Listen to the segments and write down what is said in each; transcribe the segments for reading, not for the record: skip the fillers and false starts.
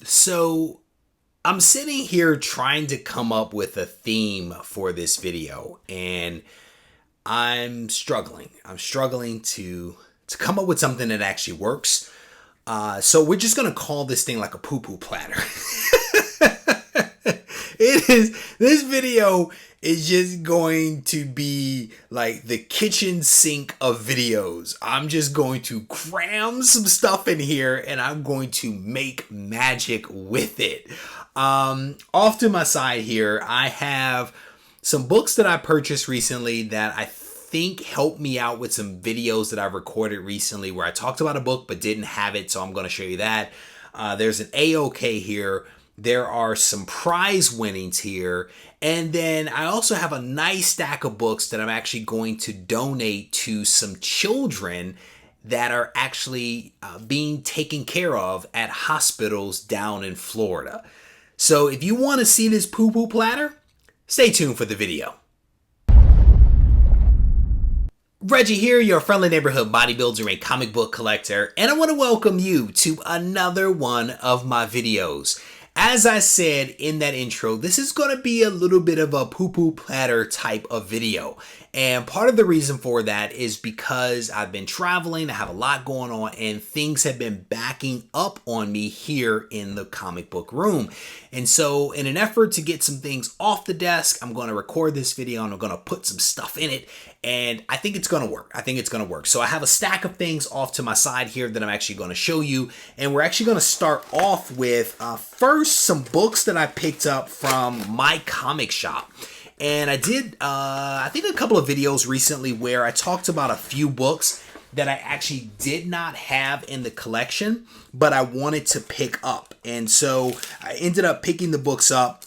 So I'm sitting here trying to come up with a theme for this video, and I'm struggling. I'm struggling to come up with something that actually works. So we're just gonna call this thing like a poo-poo platter. It is. This video is just going to be like the kitchen sink of videos. I'm just going to cram some stuff in here and I'm going to make magic with it. Off to my side here, I have some books that I purchased recently that I think helped me out with some videos that I've recorded recently where I talked about a book but didn't have it, so I'm going to show you that. There's an A-OK here. There are some prize winnings here. And then I also have a nice stack of books that I'm actually going to donate to some children that are actually being taken care of at hospitals down in Florida. So if you want to see this poo-poo platter, stay tuned for the video. Reggie here, your friendly neighborhood bodybuilder and comic book collector, and I want to welcome you to another one of my videos. As I said in that intro, this is going to be a little bit of a poo-poo platter type of video. And part of the reason for that is because I've been traveling, I have a lot going on, and things have been backing up on me here in the comic book room. And so in an effort to get some things off the desk, I'm going to record this video and I'm going to put some stuff in it. And I think it's going to work. So I have a stack of things off to my side here that I'm actually going to show you. And we're actually going to start off with first some books that I picked up from my comic shop. And I did, I think a couple of videos recently where I talked about a few books that I actually did not have in the collection, but I wanted to pick up. And so I ended up picking the books up.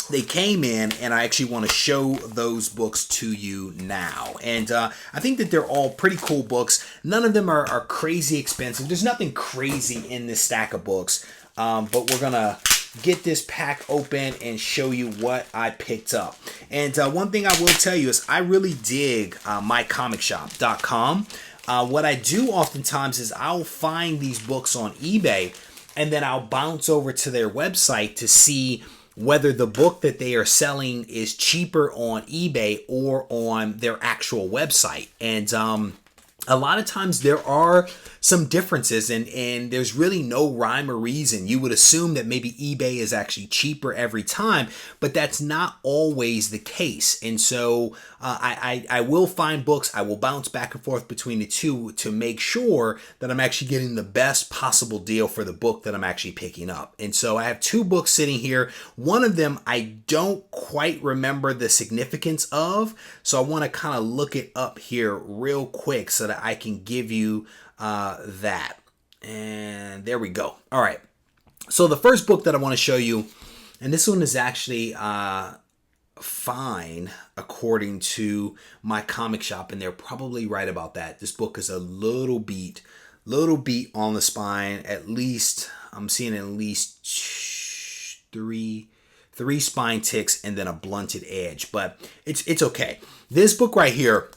They came in, and I actually want to show those books to you now. And I think that they're all pretty cool books. None of them are crazy expensive. There's nothing crazy in this stack of books, but we're going to get this pack open and show you what I picked up. And one thing I will tell you is I really dig mycomicshop.com. What I do oftentimes is I'll find these books on eBay, and then I'll bounce over to their website to see whether the book that they are selling is cheaper on eBay or on their actual website. And a lot of times there are some differences, and there's really no rhyme or reason. You would assume that maybe eBay is actually cheaper every time, but that's not always the case. And so I will find books. I will bounce back and forth between the two to make sure that I'm actually getting the best possible deal for the book that I'm actually picking up. And so I have two books sitting here. One of them I don't quite remember the significance of, so I want to kind of look it up here real quick so that I can give you that. And there we go. All right. So the first book that I want to show you, and this one is actually fine according to my comic shop, and they're probably right about that. This book is a little beat on the spine. At least I'm seeing at least three spine ticks and then a blunted edge, but it's okay. This book right here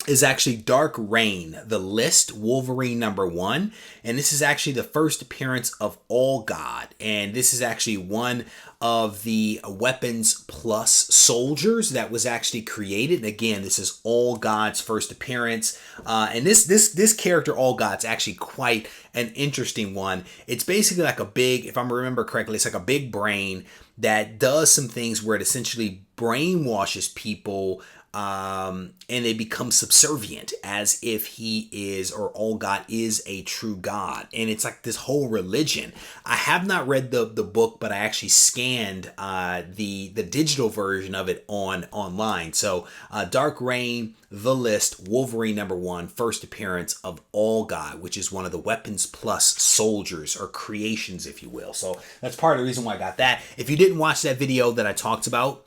is actually Dark Reign, The List, Wolverine #1. And this is actually the first appearance of All God. And this is actually one of the Weapons Plus soldiers that was actually created. And again, this is All God's first appearance. And this character, All God's actually quite an interesting one. It's basically like a big, if I remember correctly, it's like a big brain that does some things where it essentially brainwashes people, and they become subservient as if he is, or All God is, a true God. And it's like this whole religion. I have not read the book, but I actually scanned the digital version of it online. So Dark Reign, The List, Wolverine #1, first appearance of All God, which is one of the Weapons Plus soldiers, or creations, if you will. So that's part of the reason why I got that. If you didn't watch that video that I talked about,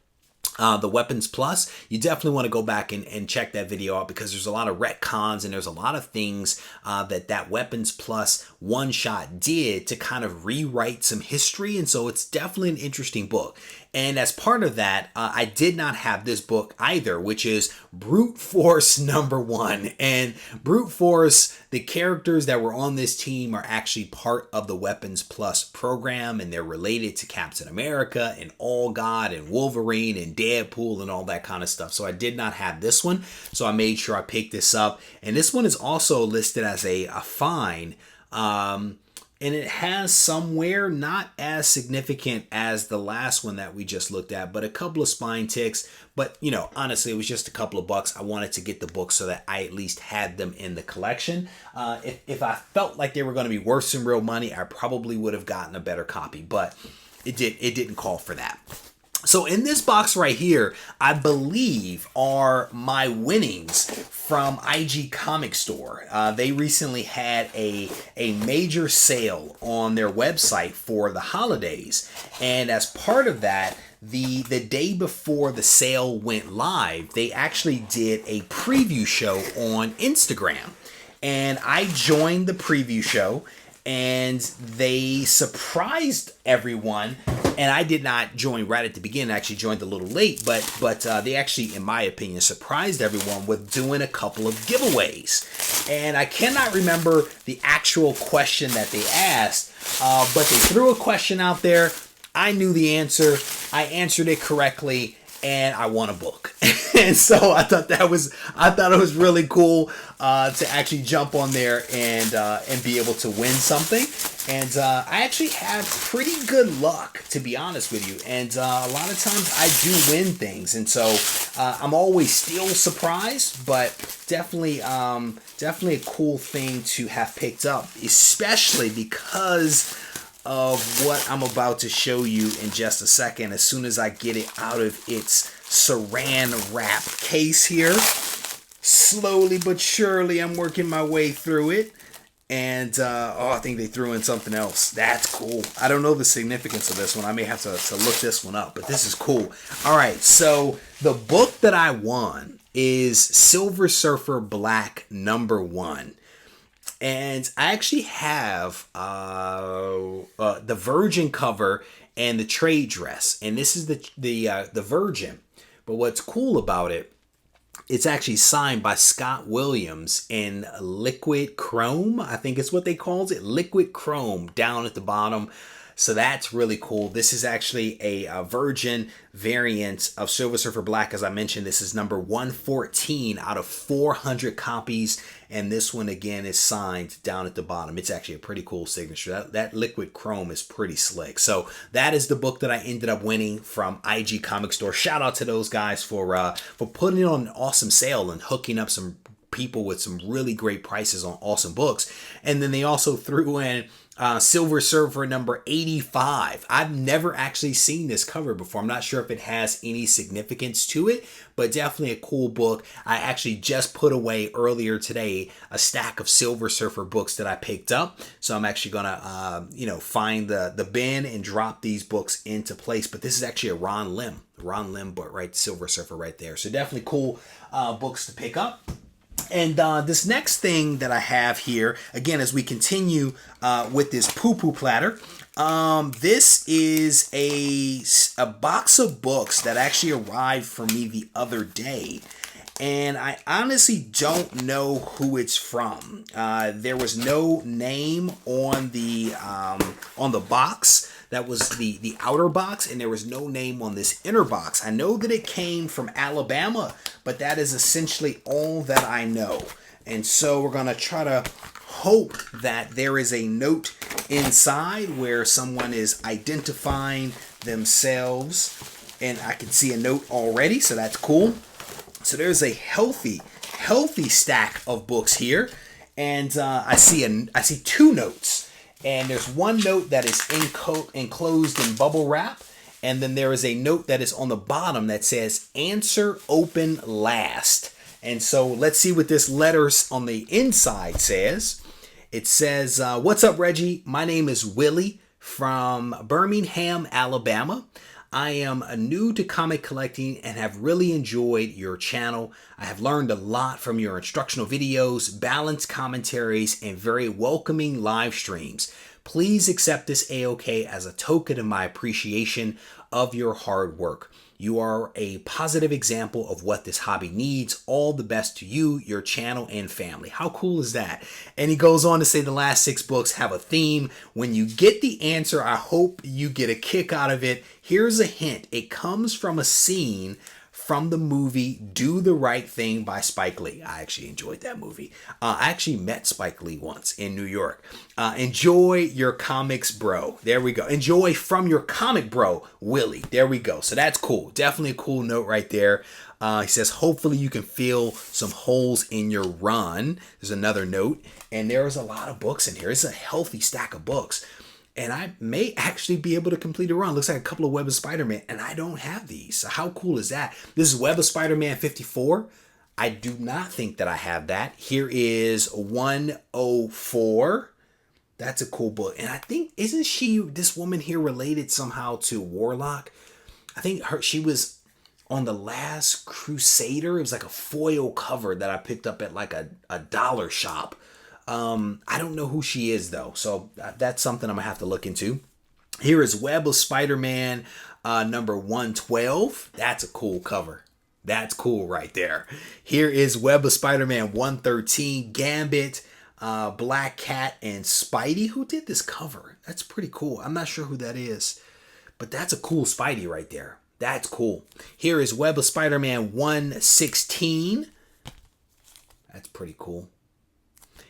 the Weapons Plus, you definitely want to go back and check that video out, because there's a lot of retcons and there's a lot of things that Weapons Plus one shot did to kind of rewrite some history. And so it's definitely an interesting book. And as part of that, I did not have this book either, which is Brute Force #1. And Brute Force, the characters that were on this team are actually part of the Weapons Plus program, and they're related to Captain America and All God and Wolverine and Deadpool and all that kind of stuff. So I did not have this one, so I made sure I picked this up. And this one is also listed as a fine. And it has somewhere not as significant as the last one that we just looked at, but a couple of spine ticks. But, you know, honestly, it was just a couple of bucks. I wanted to get the books so that I at least had them in the collection. If I felt like they were going to be worth some real money, I probably would have gotten a better copy, but it didn't call for that. So in this box right here, I believe are my winnings from IG Comic Store. They recently had a major sale on their website for the holidays. And as part of that, the day before the sale went live, they actually did a preview show on Instagram. And I joined the preview show, and they surprised everyone. And I did not join right at the beginning. I actually joined a little late, but they actually, in my opinion, surprised everyone with doing a couple of giveaways. And I cannot remember the actual question that they asked, but they threw a question out there. I knew the answer. I answered it correctly, and I won a book. And so I thought it was really cool to actually jump on there and be able to win something. And I actually have pretty good luck, to be honest with you. And a lot of times I do win things, and so I'm always still surprised. But definitely a cool thing to have picked up, especially because of what I'm about to show you in just a second. As soon as I get it out of its saran wrap case here, slowly but surely I'm working my way through it. And I think they threw in something else. That's cool. I don't know the significance of this one. I may have to look this one up, but this is cool. All right, so the book that I won is Silver Surfer Black #1. And I actually have the Virgin cover and the trade dress, and this is the Virgin. But what's cool about it, it's actually signed by Scott Williams in liquid chrome. I think it's what they called it, liquid chrome down at the bottom. So that's really cool. This is actually a Virgin variant of Silver Surfer Black. As I mentioned, this is number 114 out of 400 copies. And this one, again, is signed down at the bottom. It's actually a pretty cool signature. That liquid chrome is pretty slick. So that is the book that I ended up winning from IG Comic Store. Shout out to those guys for putting it on an awesome sale and hooking up some people with some really great prices on awesome books. And then they also threw in Silver Surfer number 85. I've never actually seen this cover before. I'm not sure if it has any significance to it, but definitely a cool book. I actually just put away earlier today a stack of Silver Surfer books that I picked up. So I'm actually gonna find the bin and drop these books into place. But this is actually a Ron Lim book, right? Silver Surfer right there. So definitely cool books to pick up. And this next thing that I have here, again, as we continue with this poo-poo platter, this is a box of books that actually arrived for me the other day. And I honestly don't know who it's from. There was no name on the box. That was the outer box, and there was no name on this inner box. I know that it came from Alabama, but that is essentially all that I know. And so we're going to try to hope that there is a note inside where someone is identifying themselves. And I can see a note already, so that's cool. So there's a healthy stack of books here. And I see two notes. And there's one note that is enclosed in bubble wrap. And then there is a note that is on the bottom that says, "Answer open last." And so let's see what this letters on the inside says. It says, "What's up, Reggie? My name is Willie from Birmingham, Alabama. I am new to comic collecting and have really enjoyed your channel. I have learned a lot from your instructional videos, balanced commentaries, and very welcoming live streams. Please accept this A-OK as a token of my appreciation of your hard work. You are a positive example of what this hobby needs. All the best to you, your channel, and family. How cool is that? And he goes on to say the last 6 books have a theme. When you get the answer, I hope you get a kick out of it. Here's a hint. It comes from a scene from the movie Do the Right Thing by Spike Lee. I actually enjoyed that movie. I actually met Spike Lee once in New York. Enjoy your comics, bro. There we go. Enjoy from your comic bro, Willie. There we go. So that's cool. Definitely a cool note right there. He says, hopefully you can feel some holes in your run. There's another note. And there's a lot of books in here. It's a healthy stack of books. And I may actually be able to complete a run. Looks like a couple of Web of Spider-Man, and I don't have these. So how cool is that? This is Web of Spider-Man 54. I do not think that I have that. Here is 104. That's a cool book. And I think, isn't this woman here related somehow to Warlock? I think she was on The Last Crusader. It was like a foil cover that I picked up at like a dollar shop. I don't know who she is though, so that's something I'm gonna have to look into. Here is Web of Spider-Man number 112. That's a cool cover. That's cool right there. Here is Web of Spider-Man 113, Gambit, Black Cat, and Spidey. Who did this cover? That's pretty cool. I'm not sure who that is, but that's a cool Spidey right there. That's cool. Here is Web of Spider-Man 116. That's pretty cool.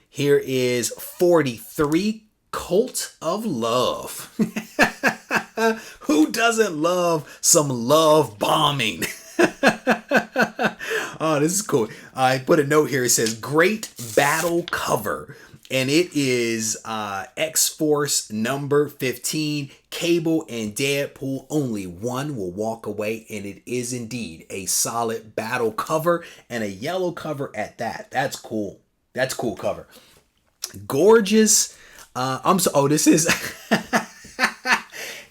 Here is 43, Cult of Love. Who doesn't love some love bombing? Oh, this is cool. I put a note here. It says, great battle cover. And it is X-Force number 15, Cable and Deadpool. Only one will walk away, and it is indeed a solid battle cover and a yellow cover at that. That's cool. That's a cool cover. Gorgeous. This is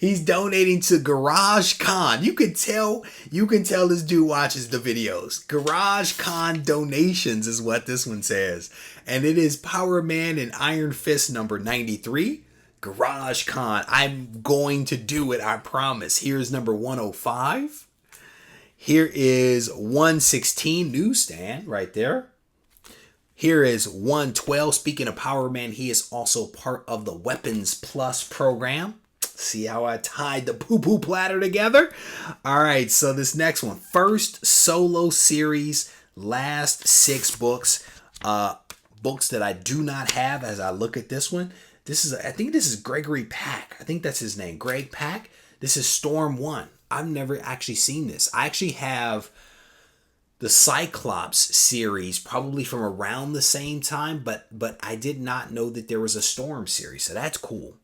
he's donating to Garage Con. You can tell this dude watches the videos. Garage Con donations is what this one says. And it is Power Man and Iron Fist number 93. Garage Con. I'm going to do it, I promise. Here's number 105. Here is 116, newsstand right there. Here is 112. Speaking of Power Man, he is also part of the Weapons Plus program. See how I tied the poo-poo platter together? All right, so this next one. First solo series, last 6 books. Books that I do not have as I look at this one. I think this is Gregory Pack. I think that's his name, Greg Pack. This is Storm 1. I've never actually seen this. I actually have the Cyclops series probably from around the same time, but I did not know that there was a Storm series, so that's cool.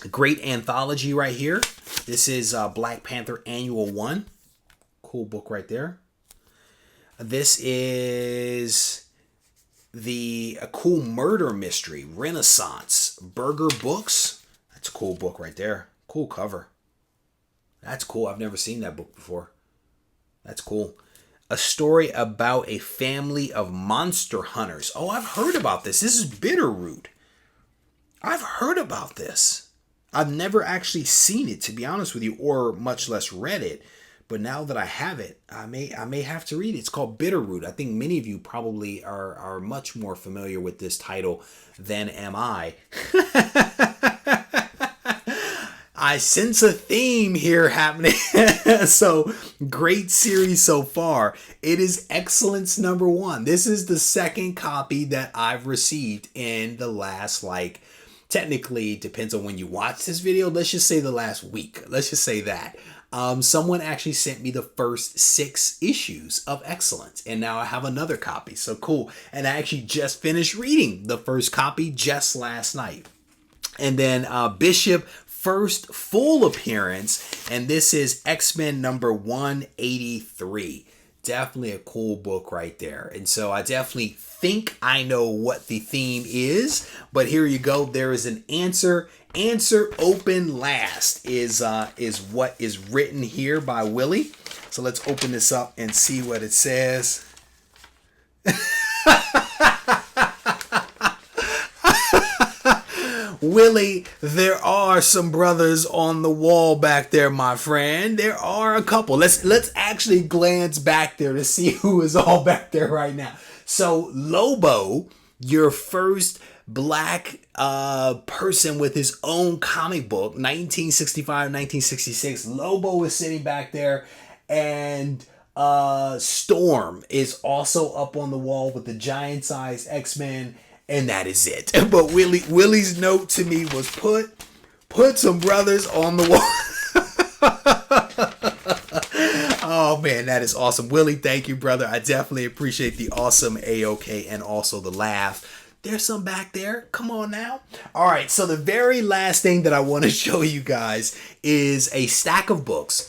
A great anthology right here. This is Black Panther Annual 1. Cool book right there. This is a cool murder mystery, Renaissance, Burger Books. That's a cool book right there. Cool cover. That's cool. I've never seen that book before. That's cool. A story about a family of monster hunters. Oh, I've heard about this. This is Bitterroot. I've heard about this. I've never actually seen it, to be honest with you, or much less read it. But now that I have it, I may have to read it. It's called Bitterroot. I think many of you probably are much more familiar with this title than am I. I sense a theme here happening. So, great series so far. It is Excellence number 1. This is the second copy that I've received in the last, technically, it depends on when you watch this video. Let's just say the last week. Let's just say that. Someone actually sent me the first 6 issues of Excellence, and now I have another copy. So cool. And I actually just finished reading the first copy just last night. And then Bishop, first full appearance, and this is X-Men number 183. Definitely a cool book right there. And so I definitely think I know what the theme is, but here you go. There is an answer. Answer open last is what is written here by Willie. So let's open this up and see what it says. Willie, there are some brothers on the wall back there, my friend. There are a couple. Let's actually glance back there to see who is all back there right now. So Lobo, your first black person with his own comic book, 1965, 1966. Lobo is sitting back there, and Storm is also up on the wall with the giant-sized X-Men, and that is it. But Willie's note to me was put some brothers on the wall. Oh man, that is awesome. Willie, thank you, brother. I definitely appreciate the awesome A-OK and also the laugh. There's some back there. Come on now. All right, so the very last thing that I want to show you guys is a stack of books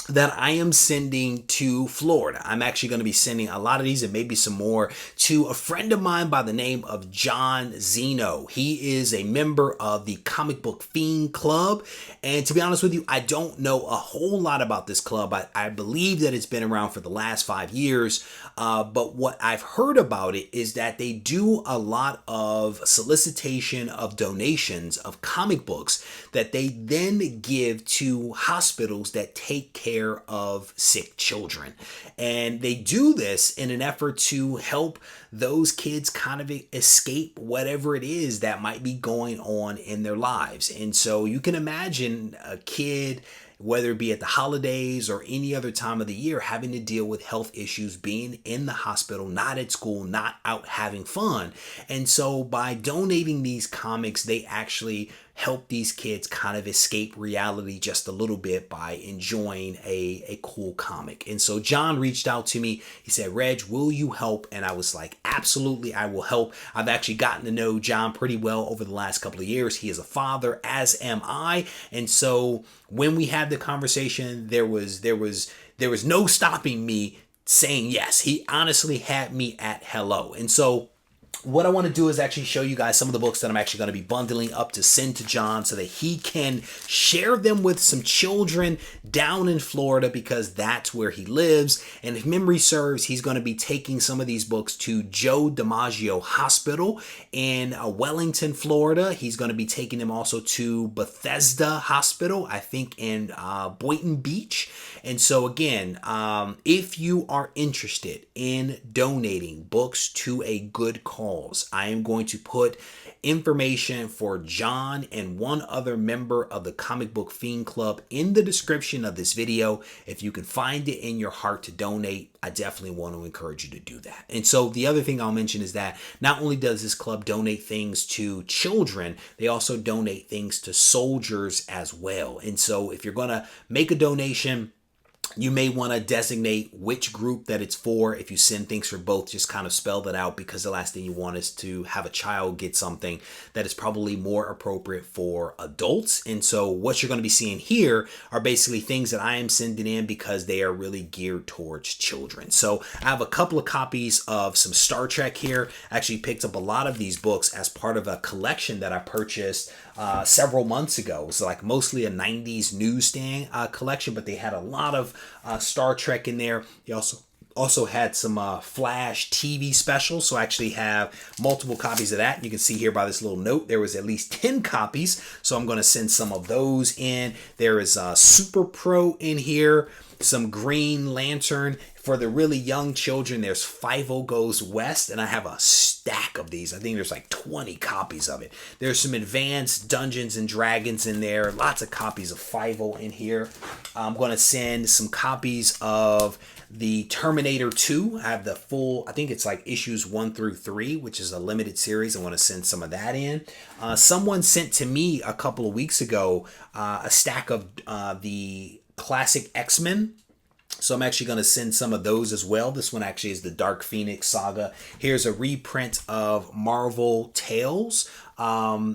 that I am sending to Florida. I'm actually going to be sending a lot of these and maybe some more to a friend of mine by the name of John Zeno. He is a member of the Comic Book Fiend Club. And to be honest with you, I don't know a whole lot about this club. I believe that it's been around for the last 5 years. But what I've heard about it is that they do a lot of solicitation of donations of comic books that they then give to hospitals that take care of sick children. And they do this in an effort to help those kids kind of escape whatever it is that might be going on in their lives. And so you can imagine a kid, whether it be at the holidays or any other time of the year, having to deal with health issues, being in the hospital, not at school, not out having fun. And so by donating these comics, they actually help these kids kind of escape reality just a little bit by enjoying a cool comic. And so John reached out to me. He said, Reg, will you help? And I was like, absolutely, I will help. I've actually gotten to know John pretty well over the last couple of years. He is a father, as am I. And so when we had the conversation, there was no stopping me saying yes. He honestly had me at hello. And so what I want to do is actually show you guys some of the books that I'm actually going to be bundling up to send to John so that he can share them with some children down in Florida, because that's where he lives. And if memory serves, he's going to be taking some of these books to Joe DiMaggio Hospital in Wellington, Florida. He's going to be taking them also to Bethesda Hospital, I think in Boynton Beach. And so again, if you are interested in donating books to a good cause, I am going to put information for John and one other member of the Comic Book Fiend Club in the description of this video. If you can find it in your heart to donate, I definitely want to encourage you to do that. And so the other thing I'll mention is that not only does this club donate things to children, they also donate things to soldiers as well. And so if you're going to make a donation, you may want to designate which group that it's for. If you send things for both, just kind of spell that out, because the last thing you want is to have a child get something that is probably more appropriate for adults. And so what you're going to be seeing here are basically things that I am sending in because they are really geared towards children. So I have a couple of copies of some Star Trek here. I actually picked up a lot of these books as part of a collection that I purchased several months ago. It was like mostly a 90s newsstand collection, but they had a lot of Star Trek in there. They also had some Flash TV specials, so I actually have multiple copies of that. You can see here by this little note, there was at least 10 copies, so I'm going to send some of those in. There is Super Pro in here, some Green Lantern. For the really young children, there's 50 Goes West, and I have a stack of these. I think there's like 20 copies of it. There's some Advanced Dungeons and Dragons in there. Lots of copies of 50 in here. I'm going to send some copies of the Terminator 2. I have the full, I think it's like issues 1 through 3, which is a limited series. I want to send some of that in. Someone sent to me a couple of weeks ago a stack of the classic X-Men. So I'm actually going to send some of those as well. This one actually is the Dark Phoenix Saga. Here's a reprint of Marvel Tales. I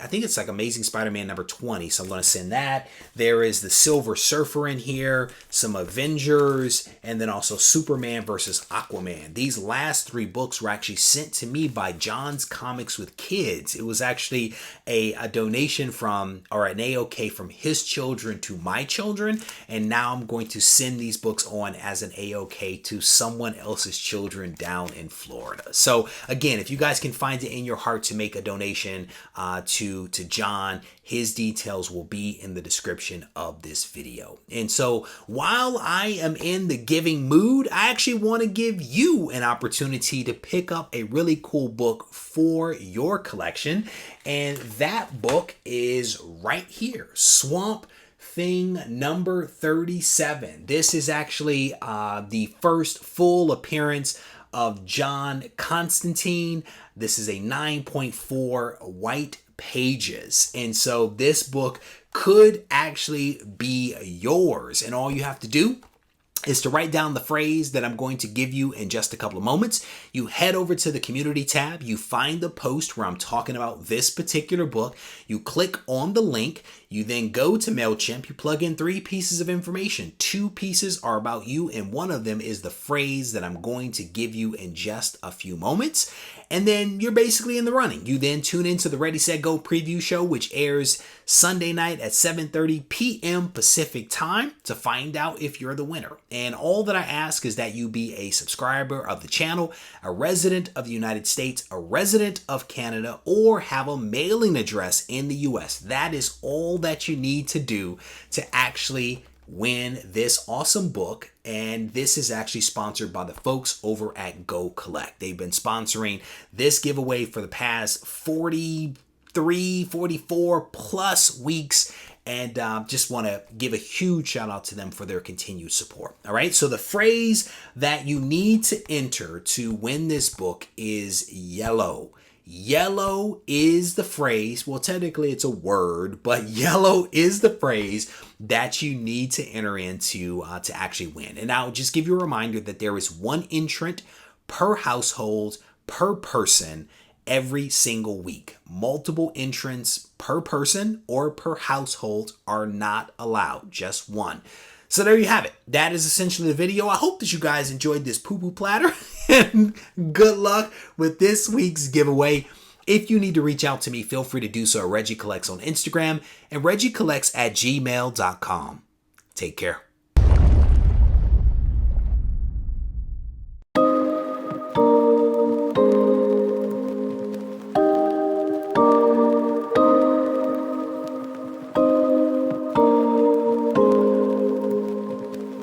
think it's like Amazing Spider-Man number 20. So I'm going to send that. There is the Silver Surfer in here, some Avengers, and then also Superman versus Aquaman. These last 3 books were actually sent to me by John's Comics with Kids. It was actually a donation from, or an A-OK from his children to my children. And now I'm going to send these books on as an A-OK to someone else's children down in Florida. So again, if you guys can find it in your heart to make a donation, connection to John, his details will be in the description of this video. And so while I am in the giving mood, I actually want to give you an opportunity to pick up a really cool book for your collection. And that book is right here, Swamp Thing number 37. This is actually the first full appearance of John Constantine. This is a 9.4 white pages. And so this book could actually be yours. And all you have to do is to write down the phrase that I'm going to give you in just a couple of moments. You head over to the community tab, you find the post where I'm talking about this particular book, you click on the link, you then go to MailChimp, you plug in 3 pieces of information. 2 pieces are about you, and one of them is the phrase that I'm going to give you in just a few moments. And then you're basically in the running. You then tune into the Ready, Set, Go preview show, which airs Sunday night at 7:30 p.m. Pacific time to find out if you're the winner. And all that I ask is that you be a subscriber of the channel, a resident of the United States, a resident of Canada, or have a mailing address in the US. That is all that you need to do to actually win this awesome book. And this is actually sponsored by the folks over at Go Collect. They've been sponsoring this giveaway for the past 43, 44 plus weeks. And just want to give a huge shout out to them for their continued support. All right. So the phrase that you need to enter to win this book is yellow. Yellow is the phrase. Well, technically it's a word, but yellow is the phrase that you need to enter into to actually win. And I'll just give you a reminder that there is 1 entrant per household per person every single week. Multiple entrants per person or per household are not allowed, just 1. So there you have it. That is essentially the video. I hope that you guys enjoyed this poo-poo platter and good luck with this week's giveaway. If you need to reach out to me, feel free to do so at Reggie Collects on Instagram and RegieCollects@gmail.com. Take care.